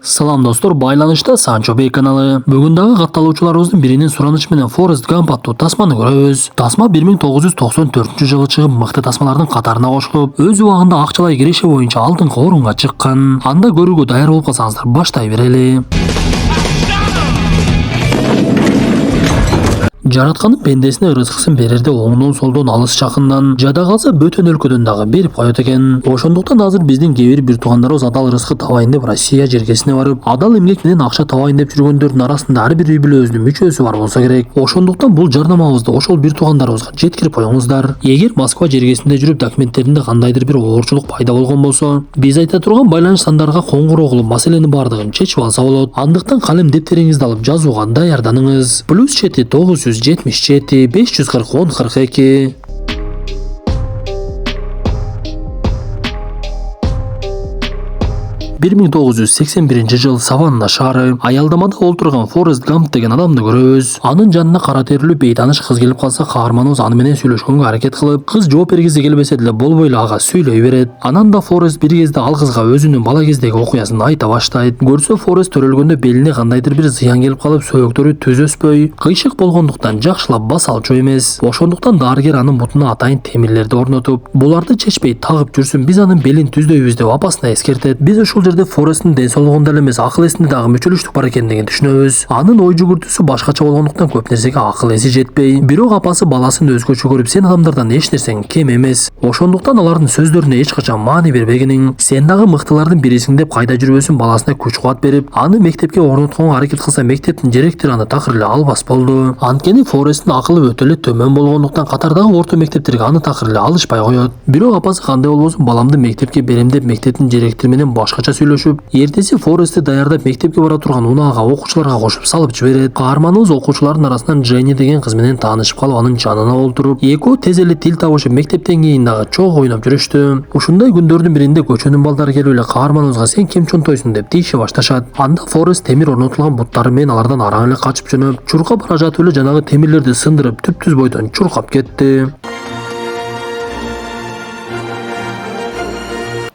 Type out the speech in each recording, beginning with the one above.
Салам достор, байланышта Санчо Бей каналы. Бүгүн дагы катталуучуларыбыздын биринин суранычы менен Форест Гамп аттуу тасманы көрөбүз. Тасма 1994-жылы чыгып, мыкты тасмалардын катарына кошулуп, өз убагында акчалай киреше боюнча алдыңкы орунга чыккан. Анда көрүүгө даяр болуп калсаңыздар, баштай берели. Жаратканы пендесине ырызкысын берерде оңдон солдон алыс жакындан, жада калса бөтөн өлкөдөн дагы берип коет экен. Ошондуктан азыр биздин кээ бир туугандарыбыз адал ырызкы табайын деп Россия жергесине барып, адал эмгек менен акча табайын деп жүргөндөрдүн арасында ар бир үй бүлөбүздүн мүчөсү бар болсо керек. Ошондуктан бул жарнамабызды ошол бир туугандарыбызга жеткирип коюңуздар. Эгер Москва жергесинде жүрүп документтеринде кандайдыр бир оорчулук пайда болгон болсо, биз айта турган байланыш сандарга коңгуроо кылып маселенин бардыгын чечип алса болот. Андыктан калем дептериңизди алып жазууга даярданыңыз. +7 977 540 1042. 1981-жыл Саванна шаары. Аялдамада олтурган Форест Гамп деген адамды көрөбүз. Анын жанына кара терилүү бейтаныш кыз келип калса, каарманыбыз аны менен сүйлөшкөнгө аракет кылып, кыз жооп бергиси келбесе деле болбой эле ага сүйлөй берет. Анан да Форест бир кезде ал кызга өзүнүн бала кездеги окуясын айта баштайт. Көрсө Форест төрөлгөндө белине кандайдыр бир зыян келип калып, сөөктөрү түз өспөй, кыйшык болгондуктан жакшылап баса алчу эмес. Ошондуктан дарыгер анын бутуна атайын темирлерди орнотуп, буларды чечпей тагып жүрсүн, биз анын белин түздөйбүз деп апасына эскертет. Биз ушул жерде Форесттин ден соолугунда эле эмес, акыл эсинде дагы мүчөлүштүк бар экендигин түшүнөбүз. Анын ой жүгүртүүсү башкача болгондуктан көп нерсеге акыл эси жетпей, бирок апасы баласын өзгөчө көрүп, сен адамдардан эч нерсең кем эмес. Ошондуктан алардын сөздөрүнө эч качан маани бербегениң, сен дагы мыктылардын бирисиң деп кайда жүрбөсүн баласына күч кубат берип, аны мектепке орнотконго аракет кылса, мектептин директору аны такыр эле албас болду. Анткени Форесттин акылы өтө эле төмөн болгондуктан катардагы орто мектептерге аны такыр эле алышпай коет. Бирок апасы кандай болбосун баламды мектепке берем деп мектептин директору менен башкача сүйлөшүп, эртеси Форестти даярдап мектепке бара турган унаага окуучуларга кошуп салып жиберет. Каарманыбыз окуучулардын арасынан Дженни деген кыз менен таанышып калып, анын жанына олтуруп, экөө тез эле тил табышып, мектептен кийин дагы чогуу ойноп жүрүштү. Ушундай күндөрдүн биринде көчөнүн балдары келип эле каарманыбызга сен ким чонтойсуң деп тийише башташат. Анда Форест темир орнотулган буттары менен алардан араң эле качып жөнөп, чуркап бара жатып эле жанагы темирлерди сындырып, түп-түз бойдон чуркап кетти.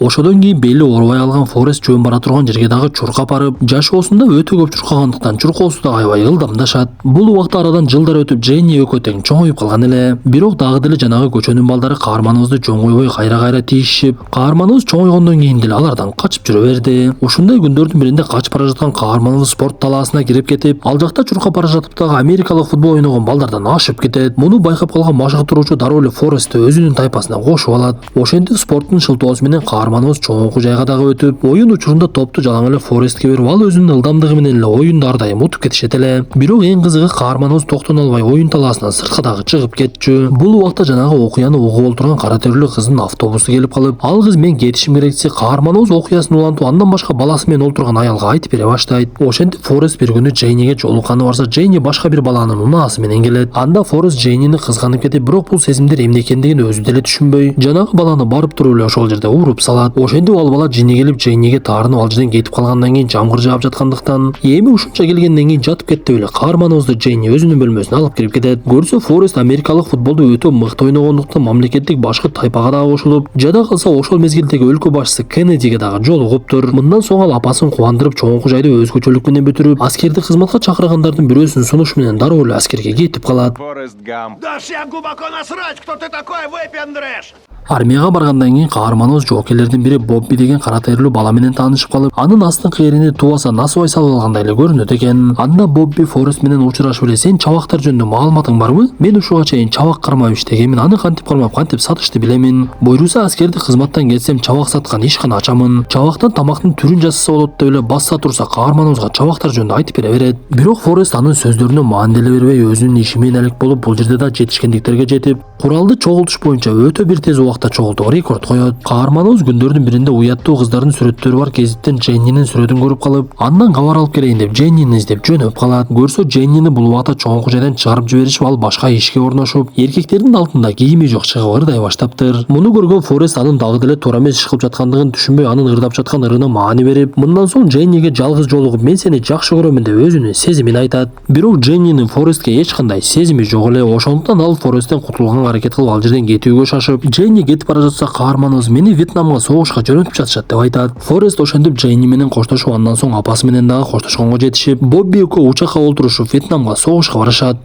Ошодон кийин бели оорубай алган Форест жөн бара турган жерге дагы чуркап барып, жашоосунда өтө көп чуркагандыктан чуркоосу да аябай ылдамдашат. Бул убакта арадан жылдар өтүп, Дженни экөө тең чоңоюп калган эле. Бирок дагы деле жанагы көчөнүн балдары каарманыбызды жөн койбой кайра-кайра тийишип, каарманыбыз чоңойгондон кийин деле алардан качып жүрө берди. Ушундай күндөрдүн биринде качып бара жаткан каарманыбыз спорт талаасына кирип кетип, ал жакта чуркап бара жатып дагы америкалык футбол ойногон балдардан ашып кетет. Муну байкап калган машыктыруучу дароо эле Форестти өзүнүн тайпасына кошуп алат. Ошентип спорттун шылтоосу менен каарманыбыз чоң окуу жайга дагы өтүп, оюн учурунда топту жалаң эле Форестке берип, ал өзүнүн ылдамдыгы менен эле оюнду ар дайым утуп кетишет эле. Бирок эң кызыгы каарманыбыз токтоно албай оюн талаасынан сыртка дагы чыгып кетчү. Бул убакта жанагы окуяны угуп олтурган кара терилүү кыздын автобусу келип калып, ал кыз мен кетишим керек десе, каарманыбыз окуясын улантып, андан башка баласы менен олтурган аялга айтып бере баштайт. Ошентип Форест бир күнү Дженниге жолукканы барса, Дженни башка бир баланын унаасы менен келет. Анда Форест Дженнини кызганып кетип, бирок бул сезимдер эмне экендигин өзү деле түшүнбөй, жанагы баланы барып туруп эле ошол жерде уруп салат. Ошентип ал бала жини келип Дженниге таарынып ал жерден кетип калгандан кийин жамгыр жаап жаткандыктан, эми ушунча келгенден кийин жатып кетти деп эле каарманыбызды Дженни өзүнүн бөлмөсүнө алып кирип кетет. Көрсө Форест америкалык футболду өтө мыкты ойногондуктан мамлекеттик башкы тайпага дагы кошулуп, жада калса ошол мезгилдеги өлкө башчысы Кеннедиге дагы жолугуптур. Мындан соң ал апасын кубандырып, чоң окуу жайды өзгөчөлүк менен бүтүрүп, аскерди кызматка чакыргандардын бирөөсүн сунушу менен дароо эле аскерге кетип калат. Да всем глубоко насрать, кто ты такой, выпендрешь! Армияга баргандан кийин каарманыбыз жоокерлердин бири Бобби деген кара терилүү бала менен таанышып калып, анын астыңкы эрине тубаса насыбай салып алгандай эле көрүнөт экен. Анда Бобби Форест менен учурашып эле, сен чабактар жөнүндө маалыматың барбы? Мен ушуга чейин чабак кармап иштегенмин, аны кантип кармап, кантип сатышты билемин. Буйруса аскерди кызматтан кетсем, чабак саткан ишкана ачамын. Чабактан тамактын түрүн жасаса болот деп эле басса турса, каарманыбызга чабактар жөнүндө айтып бере берет. Бирок Форест анын сөздөрүнө маани деле бербей, өзүнүн иши менен элек болуп, бул жерде да жетишкендиктерге жетип, куралды чогултуш боюнча өтө бир тез убакта чогултуп рекорд коет. Каарманыбыз күндөрдүн биринде уяттуу кыздардын сүрөттөрү бар гезиттен Дженнинин сүрөтүн көрүп калып, андан кабар алып келейин деп Дженнини издеп жөнөп калат. Көрсө Дженнини бул убакта чоң окуу жайдан чыгарып жиберишип, ал башка ишке орношуп, эркектердин алдында кийими жок чыгып ырдай баштаптыр. Муну көргөн Форест анын дагы деле туура эмес иш кылып жаткандыгын түшүнбөй, анын ырдап жаткан ырына маани берип, мындан соң Дженниге жалгыз жолугуп, мен сени жакшы көрөмүн деп өзүнүн сезимин айтат. Бирок Дженнинин Форестке эч кандай сезими жок эле. Ошондуктан ал Форесттен кутулганга аракет кылып, ал жерден кетүүгө шашып, Дженни Джейни кетип бара жатса каарманыбыз мени Вьетнамга согушка жөнөтүп жатышат деп айтат. Форест ошентип Джейни менен коштошуп, андан соң апасы менен дагы коштошконго жетишип, Бобби экөө учакка олтурушуп Вьетнамга согушка барышат.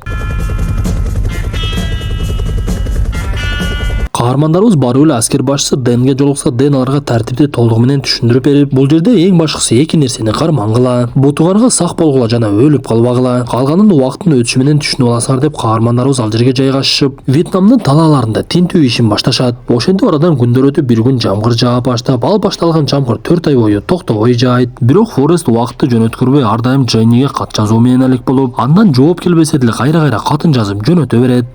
Каармандарыбыз барып эле аскер башчысы Дэнге жолукса, Дэн аларга тартипти толугу менен түшүндүрүп берип, бул жерде эң башкысы эки нерсени кармангыла: бутуңарга сак болгула жана өлүп калбагыла. Калганын убакыттын өтүшү менен түшүнүп аласыңар деп каармандарыбыз ал жерге жайгашышып, Вьетнамдын талааларында тинтүү ишин башташат. Ошентип арадан күндөр өтүп, бир күн жамгыр жаап баштап, ал башталган жамгыр 4 ай бою токтобой жаайт. Бирок Форест убакытты жөнөткөрбөй ар дайым Джейниге кат жазуу менен элек болуп, андан жооп келбесе деле кайра катын жазып жөнөтө берет.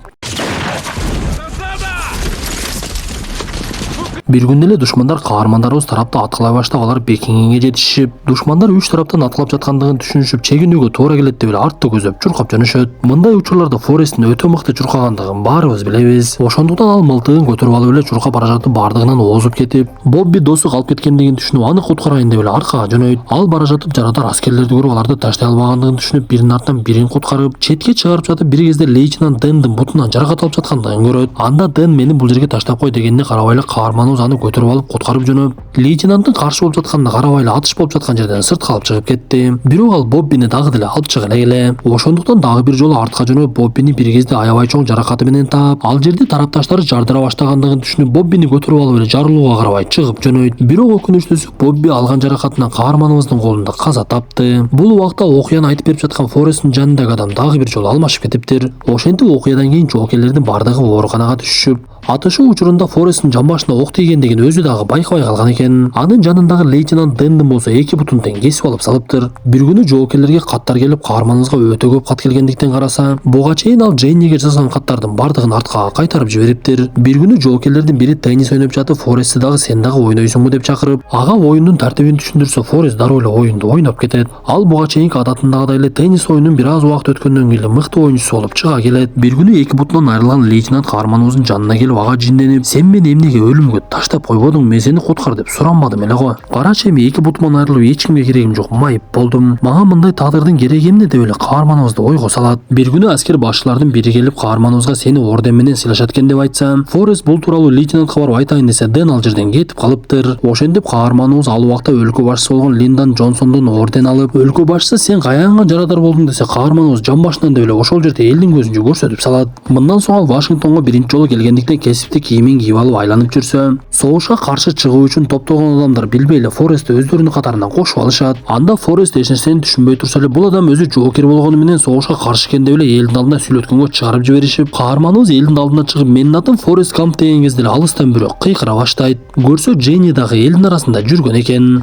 Бир күндө эле душмандар каармандарыбыз тарапта аткылай баштап, алар Бекингенге жетишип, душмандар 3 тараптан аткылап жаткандыгын түшүнүшүп, чегинүүгө туура келет деп эле артты көзөп чуркап жөнөшөт. Мындай учурларда Форесттин өтө мыкты чуркагандыгын баарыбыз билебиз. Ошондуктан ал мылтыгын көтөрүп алып эле чуркап бара жатып, бардыгынан оозуп кетип, Бобби досу калып кеткендигин түшүнүп, аны куткарайын деп эле аркага жөнөйт. Ал бара жатып жарадар аскерлерди көрүп, аларды таштай албагандыгын түшүнүп, биринин артынан бирин куткарып, четке чыгарып жатып, бир кезде лейтенант Дэндин бутунан жаракат алып жаткандыгын көрөт. Анда Дэн мени бул жерге таштап кой дегенине карабай эле каарманыбыз аны көтөрүп алып куткарып жөнөп, лейтенанттын каршы болуп жатканына карабай эле атыш болуп жаткан жерден сыртка алып чыгып кетти. Бирок ал Боббини дагы деле алып чыга элек. Ошондуктан дагы бир жолу артка жөнөп, Боббини бир кезде аябай чоң жаракаты менен таап, ал жерде тарапташтары жардыра баштагандыгын түшүнүп, Боббини көтөрүп алып эле жарылууга карабай чыгып жөнөйт. Бирок өкүнүчтүүсү, Бобби алган жаракатынан каарманыбыздын колунда каза тапты. Бул убакта окуяны айтып берип жаткан Форесттин жанындагы адам дагы бир жолу алмашып кетиптир. Ошентип окуядан кийин жоокерлердин бардыгы ооруканага түшүшүп, атышуу учурунда Форесттин жамбашына ок тийгендигин өзү дагы байкабай калган экен. Анын жанындагы лейтенант Дэндин болсо эки бутун тең кесип алып салыптыр. Бир күнү жоокерлерге каттар келип, каарманыбызга өтө көп кат келгендиктен караса, буга чейин ал Джейниге жазган каттардын бардыгын артка кайтарып жибериптир. Бир күнү жоокерлердин бири теннис ойноп жатып, Форестти дагы сен дагы ойнойсуңбу деп чакырып, ага оюндун тартибин түшүндүрсө, Форест дароо эле оюнду ойноп кетет. Ал буга чейинки адатындагыдай эле теннис оюнунун бир аз убакыт өткөндөн кийин мыкты оюнчусу болуп чыга келет. Бир күнү эки бутунан айрылган лейтенант каарманыбыздын жанына келип, ага жинденип, сен мени эмнеге өлүмгө таштап койбодуң, мен сени куткар деп суранбадым эле го. Карачы, эми эки бутуман айрылып эч кимге керегим жок, майып болдум. Мага мындай тагдырдын кереги эмне деп эле каарманыбызды ойго салат. Бир күнү аскер башчылардын бири келип каарманыбызга сени орден менен сыйлашат экен деп айтса, Форест бул тууралуу лейтенантка барып айтайын десе, Дэн ал жерден кетип калыптыр. Ошентип каарманыбыз ал убакта өлкө башчысы болгон Линдон Джонсондон орден алып, өлкө башчысы сен каягanga жарадар болдуң десе, каарманыбыз жамбашынан деп эле ошол жерде элдин көзүнчө көрсөтүп салат. Мындан соң ал Вашингтонго биринчи жолу келгендиктен кесиптик кийимин кийип алып айланып жүрсө, согушка каршы чыгуу үчүн топтолгон адамдар билбей эле Форестти өздөрүнүн катарына кошуп алышат. Анда Форест эч нерсени түшүнбөй турса эле, бул адам өзү жоокер болгону менен согушка каршы экен деп эле элдин алдына сүйлөткөнгө чыгарып жиберишип, каарманыбыз элдин алдына чыгып, менин атым Форест Гамп деген кезде эле алыстан бирөө кыйкыра баштайт. Көрсө, Джейни дагы элдин арасында жүргөн экен.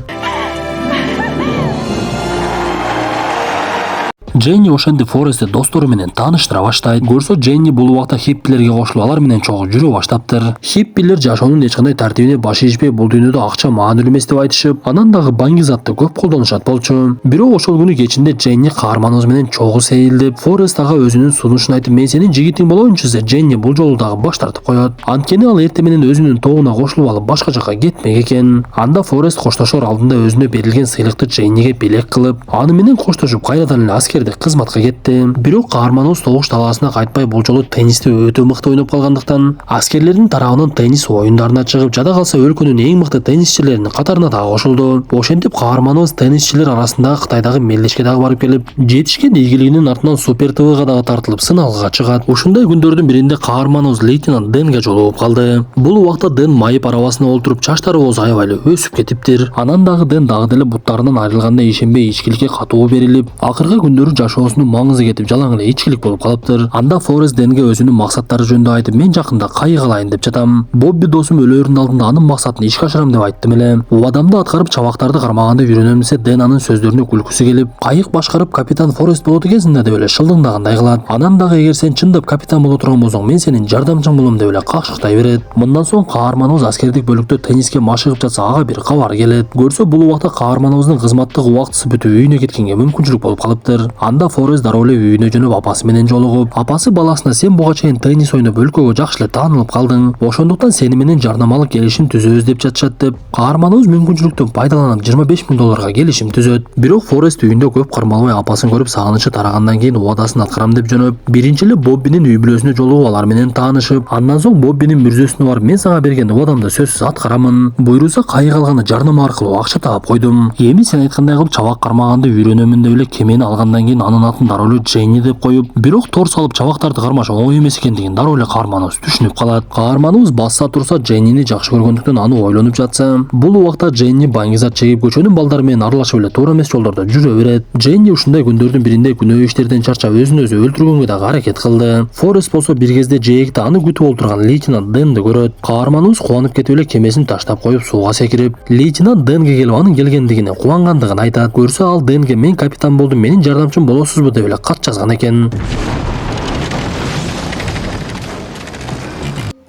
Джейни ошентип Форестти достору менен тааныштыра баштайт. Көрсө, Джейни бул убакта хиппилерге кошулуп, алар менен чогуу жүрө баштаптыр. Хиппилер жашоонун эч кандай тартибине баш ийишпей, бул дүйнөдө акча маанилүү эмес деп айтышып, анан дагы баңгизатты көп колдонушат болчу. Бирок ошол күнү кечинде Джейни каарманыбыз менен чогуу сейилдип, Форест ага өзүнүн сунушун айтып, мен сенин жигитиң болоюнчу десе, Джейни бул жолу дагы баш тартып коет. Анткени ал эртең менен өзүнүн тобуна кошулуп алып башка жакка кетмек экен. Анда Форест коштошор алдында өзүнө берилген сыйлыкты Джейниге белек кылып, аны менен коштошуп кайрадан эле аскердик кызматка кетти. Бирок каарманыбыз согуш талаасына кайтпай, бул жолу теннисти өтө мыкты ойноп калгандыктан, аскерлердин тарабынан теннис оюндарына чыгып, жада калса өлкөнүн эң мыкты теннисчилеринин катарына дагы кошулду. Ошентип каарманыбыз теннисчилер арасындагы Кытайдагы мелдешке дагы барып келип, жетишкен ийгилигинин артынан Супер ТВга дагы тартылып сыналгыга чыгат. Ушундай күндөрдүн биринде каарманыбыз лейтенант Дэнге жолугуп калды. Бул убакта Дэн майып арабасына олтуруп, чачтары боз аябай эле өсүп кетиптир. Анан дагы Дэн дагы деле буттарынан айрылганда ишенбей ичкиликке катуу берилип, акыркы күндөрү жашоосунун маңызы кетип, жалаң эле ичкилик болуп калыптыр. Анда Форест Дэнге өзүнүн максаттары жөнүндө айтып, мен жакында кайык алайын деп жатам. Бобби досум өлөөрүнүн алдында анын максатын ишке ашырам деп айттым эле. Убадамды аткарып чабактарды кармаганда үйрөнөм десе, Дэн анын сөздөрүнө күлкүсү келип, кайык башкарып капитан Форест болот экенсиң да деп эле шылдыңдагандай кылат. Анан дагы эгер сен чындап капитан боло турган болсоң, мен сенин жардамчың болом деп эле какшыктай берет. Мындан соң каарманыбыз аскердик бөлүктө тенниске машыгып жатса, ага бир кабар келет. Көрсө, бул убакта каарманыбыздын кызматтык убактысы бүтүп үйүнө кеткенге мүмкүнчүлүк болуп калыптыр. Анда Форест дароо эле үйүнө жөнөп апасы менен жолугуп, апасы баласына сен буга чейин теннис ойноп өлкөгө жакшы эле таанылып калдың. Ошондуктан сени менен жарнамалык келишим түзөбүз деп жатышат деп. Каарманыбыз мүмкүнчүлүктөн пайдаланып 25 000 долларга келишим түзөт. Бирок Форест үйүндө көп кармалбай апасын көрүп сагынычы тарагандан кийин убадасын аткарам деп жөнөп, биринчи эле Боббинин үй бүлөсүнө жолугуп алар менен таанышып, андан соң Боббинин мүрзөсүнө барып мен сага берген убадамды сөзсүз аткарамын. Буйруса кайык алганы жарнама аркылуу акча таап койдум. Эми сен айткандай кылып чабак кармаганды үйрөнөмүн деп эле кемени алгандан кийин анын атын дароо эле Дженни деп коюп, бирок тор салып чабактарды кармаш оңой эмес экендигин дароо эле каарманыбыз түшүнүп калат. Каарманыбыз басса турса Дженнини жакшы көргөндүктөн аны ойлонуп жатса, бул убакта Дженни баңгизат чегип көчөнүн балдары менен аралашып эле туура эмес жолдордо жүрө берет. Дженни ушундай күндөрдүн биринде күнөө иштерден чарчап өзүн өзү өлтүргөнгө дагы аракет кылды. Форест болсо бир кезде жээкте аны күтүп отурган лейтенант Дэнди көрөт. Каарманыбыз кубанып кетип эле кемесин таштап коюп сууга секирип, лейтенант Дэнге келип анын келгендигине кубангандыгын айтат. Көрсө ал Дэнге мен капитан болдум, менин жардамчым болосузбу деп эле кат жазган экен.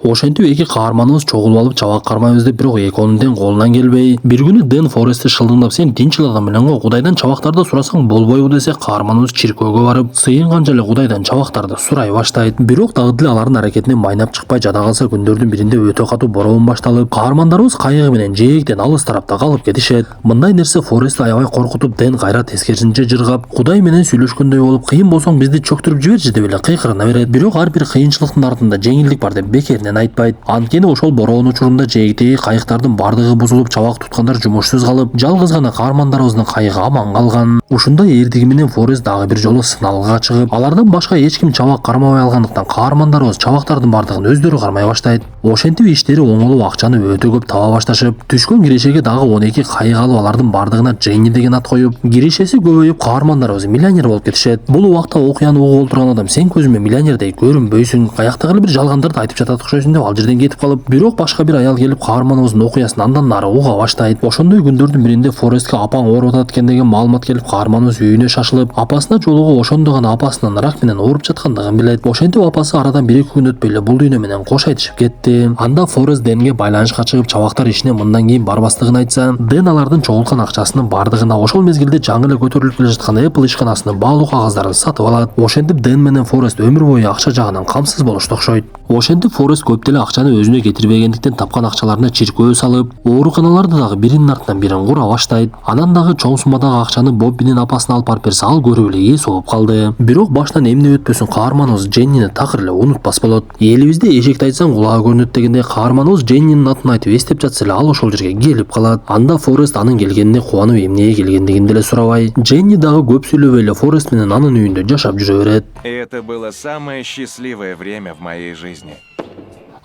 Ошентип эки каарманыбыз чогулуп алып чабак кармайбыз деп, бирок экөөнүн тең колунан келбей, бир күнү Дэн Форестти шылдыңдап сен тинч эле адам элең го, Кудайдан чабактарды сурасаң болбойбу десе, каарманыбыз чиркөөгө барып, сыйынганча эле Кудайдан чабактарды сурай баштайт. Бирок дагы деле алардын аракетинен майнап чыкпай жада калса, күндөрдүн биринде өтө катуу бороон башталып, каармандарыбыз кайыгы менен жээктен алыс тарапта калып кетишет. Мындай нерсе Форестти аябай коркутуп, Дэн кайра тескерисинче жыргап, Кудай менен сүйлөшкөндөй болуп, кыйын болсоң бизди чөктүрүп жиберчи деп эле кыйкырына берет. Бирок ар бир кыйынчылыктын артында жеңилдик бар деп бекеринен айтпайт. Анткени ошол бороон учурунда жээктеги кайыктардын бардыгы бузулуп, чабак туткандар жумушсуз калып, жалгыз гана каармандарыбыздын кайыгы аман калган. Ушундай эрдиги менен Форест дагы бир жолу сыналгыга чыгып, алардан башка эч ким чабак кармабай алгандыктан каармандарыбыз чабактардын бардыгын өздөрү кармай баштайт. Ошентип иштери оңолуп, акчаны өтө көп таба башташып, түшкөн кирешеге дагы 12 кайык алып алардын бардыгына Дженни деген ат коюп, кирешеси көбөйүп, каармандарыбыз миллионер болуп кетишет. Бул убакта окуяны угуп отурган адам сен көзүмө миллионердей көрүнбөйсүң, каяктагы бир жалгандарды айтып жатат окшойсуң деп ал жерден кетип калып, бирок башка бир аял келип каарманыбыздын окуясын андан нары уга баштайт. Ошондой күндөрдүн биринде Форестке апаң ооруп атат экен деген маалымат келип, каарманыбыз үйүнө шашылып, апасына жолугуп, ошондо гана апасынын рак менен ооруп жаткандыгын билет. Ошентип апасы арадан 1-2 күн өтпөй эле бул дүйнө менен кош айтышып кетти. Анда Форест Дэнге байланышка чыгып, чабактар ишине мындан кийин барбастыгын айтса, Дэн алардын чогулткан акчасынын бардыгына ошол мезгилде жаңы эле көтөрүлүп келе жаткан Apple ишканасынын баалуу кагаздарын сатып алат. Ошентип Дэн менен Форест өмүр бою акча жагынан камсыз болушту окшойт. Ошентип Форест көп деле акчаны өзүнө кетирбегендиктен тапкан акчаларына чиркөө салып, ооруканаларды дагы биринин артынан бирин кура баштайт. Анан дагы чоң суммадагы акчаны Боббинин апасына алып барып берсе, ал көрүп эле эс болуп калды. Бирок баштан эмне өтпөсүн каарманыбыз Дженнини такыр эле унутпас болот. Элибизде эшекти айтсаң кулагы көрүнөт дегендей, каарманыбыз Дженнинин атын айтып эстеп жатса эле ал ошол жерге келип калат. Анда Форест анын келгенине кубанып эмнеге келгендигин деле сурабай, Дженни дагы көп сүйлөбөй эле Форест менен анын үйүндө жашап жүрө берет. Это было самое счастливое время в моей жизни.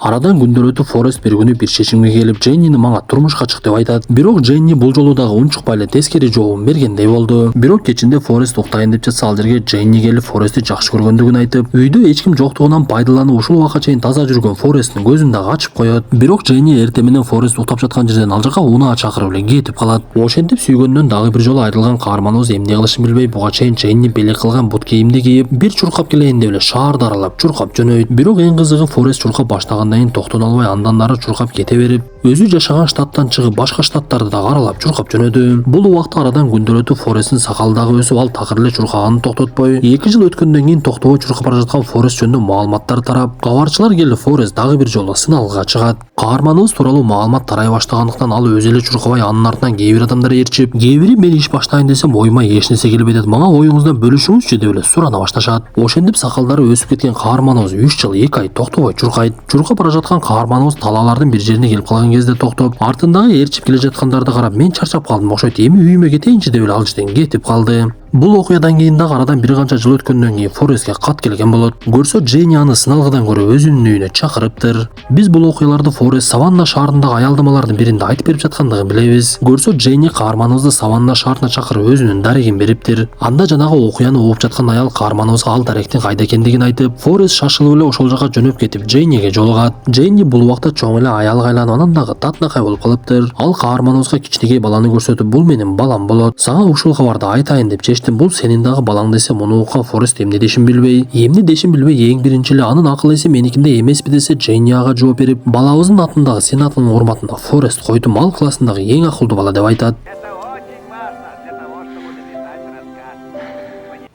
Арадан күндөр өтүп, Форест бир күнү бир чечимге келип, Дженнини мага турмушка чык деп айтат. Бирок Дженни бул жолу дагы унчукпай эле тескери жообун бергендей болду. Бирок кечинде Форест уктайын деп жатса, ал жерге Дженни келип Форестти жакшы көргөндүгүн айтып, үйдө эч ким жоктугунан пайдаланып, ушул убакка чейин таза жүргөн Форесттин көзүн дагы ачып коет. Бирок Дженни эртең менен Форест уктап жаткан жерден ал жака унаа чакырып эле кетип калат. Ошентип сүйгөнүнөн дагы бир жолу айрылган каарманыбыз эмне кылышын билбей, буга чейин Дженни белек кылган бут кийимди кийип, бир чуркап келейин деп эле шаарды аралап чуркап жөнөйт. Бирок эң кызыгы, Форест чуркап баштагандан кийин токтоно албай андан нары чуркап кете берип, өзү жашаган штаттан чыгып башка штаттарды дагы аралап чуркап жөнөдү. Бул убакта арадан күндөр өтүп, Форесттин сакалы дагы өсүп, ал такыр эле чуркаганын токтотпой, 2 жыл өткөндөн кийин токтобой чуркап бара жаткан Форест жөнүндө маалыматтар тарап, кабарчылар келип Форест дагы бир жолу сыналгыга чыгат. Каарманыбыз тууралуу маалымат тарай баштагандыктан ал өзү эле чуркабай, анын артынан кээ бир адамдар ээрчип, кээ бири мен иш баштайын десем оюма эч нерсе келбейт атат, мага оюңуздан бөлүшүңүзчү деп эле сурана башташат. Ошентип сакалдары өсүп кеткен каарманыбыз 3 жыл 2 ай токтобой чуркайт. Чуркап бара жаткан каарманыбыз талаалардын бир жерине келип калган кезде токтоп, артындагы ээрчип келе жаткандарды карап, мен чарчап калдым окшойт, эми үйүмө кетейинчи деп эле ал жерден кетип калды. Бул окуядан кийин дагы арадан бир канча жыл өткөндөн кийин Форестке кат келген болот. Көрсө Дженни аны сыналгыдан көрүп өзүнүн үйүнө чакырыптыр. Биз бул окуяларды Форест Саванна шаарындагы аялдамалардын биринде айтып берип жаткандыгын билебиз. Көрсө Дженни каарманыбызды Саванна шаарына чакырып өзүнүн дарегин бериптир. Анда жанагы окуяны угуп жаткан аял каарманыбызга ал даректин кайда экендигин айтып, Форест шашылып эле ошол жака жөнөп кетип Дженниге жолугат. Дженни бул убакта чоң эле аялга айланып, анан дагы татынакай болуп калыптыр. Ал каарманыбызга кичинекей баланы көрсөтүп, бул менин балам болот, сага ушул кабарды айтайын деп чечтим, бул сенин дагы балаң десе, муну уккан Форест эмне дешин билбей эң биринчи эле анын акыл эси меникинде эмеспи десе, Дженни ага жооп берип, балабыздын атындагы сен атынын урматында Форест койдум, ал классындагы эң акылдуу бала деп айтат.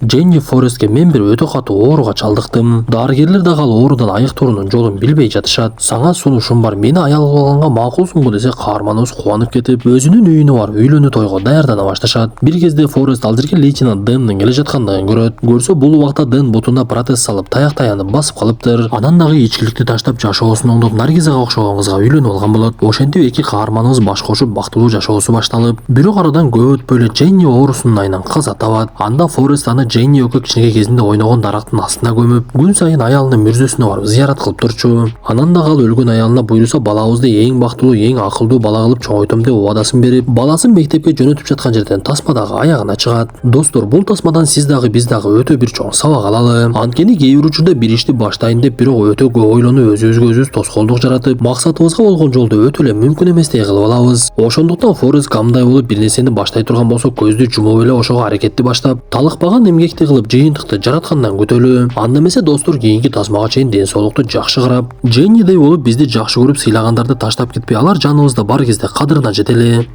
Jenny Forrestке мен bir өтө катуу ооруга чалдыктым. Дарыгерлер да ал оорудан айыктоорунун жолун билбей жатышат. Сага сунушум бар, мени аял кылып алганга макулсуңбу десе каарманыбыз кубанып кетип, өзүнүн үйүнө барып үйлөнүү тойго даярдана башташат. Bir кезде Форест ал жерге лейтенант Дэннин келе жаткандыгын көрөт. Көрсө бул убакта Дэн бутуна протез салып, таяк таянып басып калыптыр. Анан дагы ичкиликти таштап жашоосун оңдоп Наргизага окшогон кызга үйлөнүп алган болот. Ошентип эки каарманыбыз баш кошуп бактылуу жашоосу башталып, бирок арадан көп өтпөй эле Jenny оорусунун айынан каза табат. Анда Форест аны Jenny экөө кичинекей кезинде ойногон дарактын астына көмүп, күн сайын аялынын мүрзөсүнө барып зыярат кылып турчу. Анан дагы ал өлгөн аялына буйруса балабызды эң бактылуу, эң акылдуу бала кылып чоңойтом деп убадасын берип, баласын мектепке жөнөтүп жаткан жерден тасма дагы аягына чыгат. Достор, бул тасмадан сиз дагы биз дагы өтө бир чоң сабак алалы. Анткени кээ бир учурда бир ишти баштайын деп бирок өтө көп ойлонуп өзүбүзгө тоскоолдук жаратып, максатыбызга болгон жолду өтө эле мүмкүн эместей кылып алабыз. Ошондуктан Форест камдай болуп бир нерсени баштай турган болсо көздү жумуп эле ошого аракетти баштап, талыкпаган эмгекти кылып жыйынтыкты жараткандан күтөлү. Анда эмесе достор, кийинки тасмага чейин ден соолукту жакшы карап, Jennyдей болуп бизди жакшы көрүп сыйлагандарды таштап кетпей, алар жаныбызда бар кезде кадырына жетели.